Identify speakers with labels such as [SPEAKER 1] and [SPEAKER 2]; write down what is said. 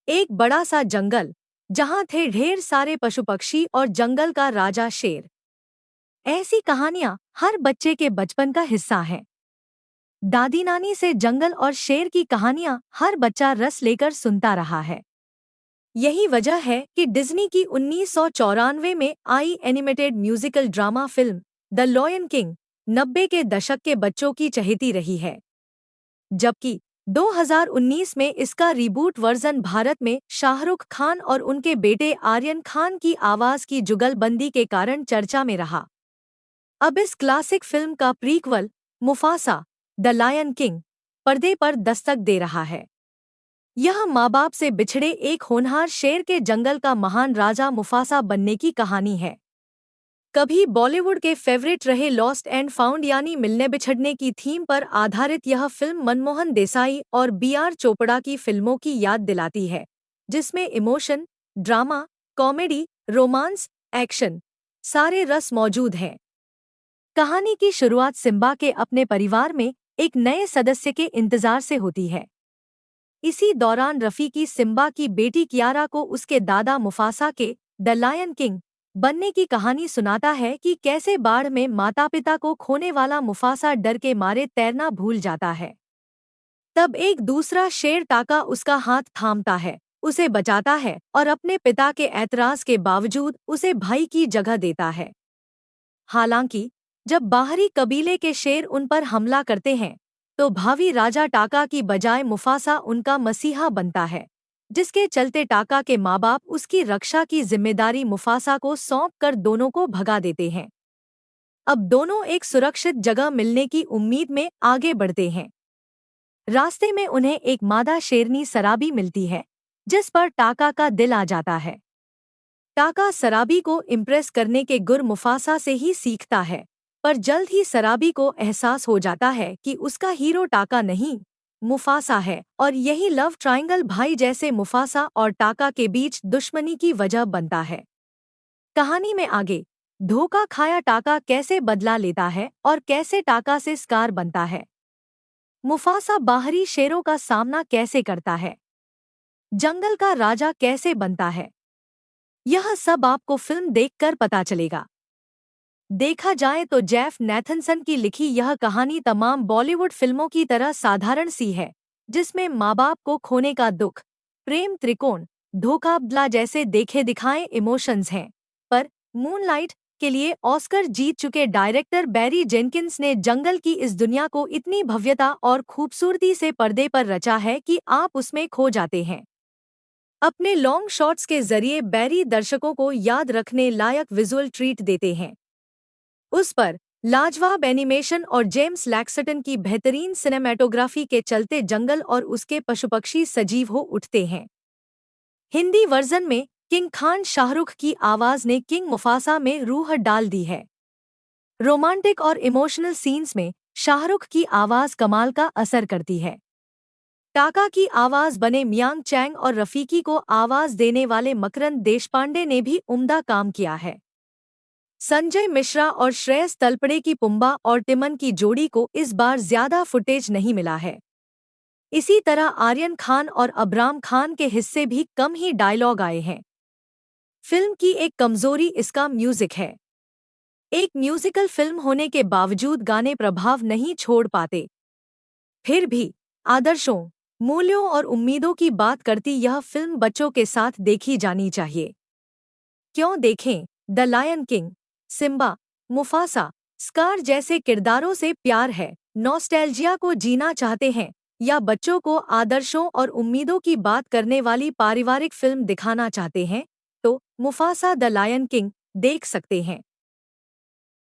[SPEAKER 1] एक बड़ा सा जंगल, जहां थे ढेर सारे पशु पक्षी और जंगल का राजा शेर। ऐसी कहानियां हर बच्चे के बचपन का हिस्सा हैं। दादी नानी से जंगल और शेर की कहानियां हर बच्चा रस लेकर सुनता रहा है। यही वजह है कि डिज्नी की 1994 में आई animated musical drama film The Lion King 90 के दशक के बच्चों की चहेती रही है। जबकि 2019 में इसका रीबूट वर्जन भारत में शाहरुख खान और उनके बेटे आर्यन खान की आवाज की जुगलबंदी के कारण चर्चा में रहा। अब इस क्लासिक फिल्म का prequel Mufasa the lion king पर्दे पर दस्तक दे रहा है। यह माँ बाप से बिछड़े एक होनहार शेर के जंगल का महान राजा मुफासा बनने की कहानी है। कभी बॉलीवुड के फेवरेट रहे लॉस्ट एंड फाउंड यानी मिलने बिछड़ने की थीम पर आधारित यह फिल्म मनमोहन देसाई और बी.आर. चोपड़ा की फिल्मों की याद दिलाती है, जिसमें emotion, drama, comedy, romance, action सारे रस मौजूद हैं। कहानी की शुरुआत सिम्बा के अपने परिवार में एक नए सदस्य के इंतजार से होती है। इसी दौरान रफीकी सिम्बा की बेटी कियारा को उसके दादा मुफासा के द लायन किंग बनने की कहानी सुनाता है कि कैसे बाढ़ में माता पिता को खोने वाला मुफासा डर के मारे तैरना भूल जाता है। तब एक दूसरा शेर टाका उसका हाथ थामता है, उसे बचाता है और अपने पिता के ऐतराज के बावजूद उसे भाई की जगह देता है। हालांकि जब बाहरी कबीले के शेर उन पर हमला करते हैं, तो भावी राजा टाका की बजाय मुफासा उनका मसीहा बनता है, जिसके चलते टाका के माँ बाप उसकी रक्षा की जिम्मेदारी मुफासा को सौंप कर दोनों को भगा देते हैं। अब दोनों एक सुरक्षित जगह मिलने की उम्मीद में आगे बढ़ते हैं। रास्ते में उन्हें एक मादा शेरनी सराबी मिलती है, जिस पर टाका का दिल आ जाता है। टाका सराबी को इम्प्रेस करने के गुर मुफासा से ही सीखता है, पर जल्द ही सराबी को एहसास हो जाता है कि उसका हीरो टाका नहीं, मुफासा है, और यही लव ट्रायंगल भाई जैसे मुफासा और टाका के बीच दुश्मनी की वजह बनता है। कहानी में आगे धोखा खाया टाका कैसे बदला लेता है और कैसे टाका से स्कार बनता है। मुफासा बाहरी शेरों का सामना कैसे करता है। जंगल का राजा कैसे बनता है। यह सब आपको फिल्म देखकर पता चलेगा। देखा जाए तो जेफ नैथनसन की लिखी यह कहानी तमाम बॉलीवुड फिल्मों की तरह साधारण सी है, जिसमें माँ बाप को खोने का दुख, प्रेम त्रिकोण, धोखा बदला जैसे देखे दिखाए इमोशंस हैं। पर मूनलाइट के लिए ऑस्कर जीत चुके डायरेक्टर बैरी जेनकिंस ने जंगल की इस दुनिया को इतनी भव्यता और खूबसूरती से पर्दे पर रचा है कि आप उसमें खो जाते हैं। अपने लॉन्ग शॉट्स के जरिए बैरी दर्शकों को याद रखने लायक विजुअल ट्रीट देते हैं। उस पर लाजवाब एनिमेशन और जेम्स लैक्सटन की बेहतरीन सिनेमैटोग्राफी के चलते जंगल और उसके पशुपक्षी सजीव हो उठते हैं। हिंदी वर्जन में किंग खान शाहरुख की आवाज ने किंग मुफासा में रूह डाल दी है। रोमांटिक और इमोशनल सीन्स में शाहरुख की आवाज कमाल का असर करती है। टाका की आवाज बने मियांग चैंग और रफीकी को आवाज देने वाले मकरंद देशपांडे ने भी उम्दा काम किया है। संजय मिश्रा और श्रेयस तलपड़े की पुम्बा और टिमन की जोड़ी को इस बार ज्यादा फुटेज नहीं मिला है। इसी तरह आर्यन खान और अबराम खान के हिस्से भी कम ही डायलॉग आए हैं। फिल्म की एक कमजोरी इसका म्यूजिक है। एक म्यूजिकल फिल्म होने के बावजूद गाने प्रभाव नहीं छोड़ पाते। फिर भी आदर्शों, मूल्यों और उम्मीदों की बात करती यह फिल्म बच्चों के साथ देखी जानी चाहिए। क्यों देखें? The lion king, Simba, Mufasa, Scar जैसे किरदारों से प्यार है, नॉस्टैल्जिया को जीना चाहते हैं, या बच्चों को आदर्शों और उम्मीदों की बात करने वाली पारिवारिक फिल्म दिखाना चाहते हैं, तो मुफासा द लायन किंग देख सकते हैं।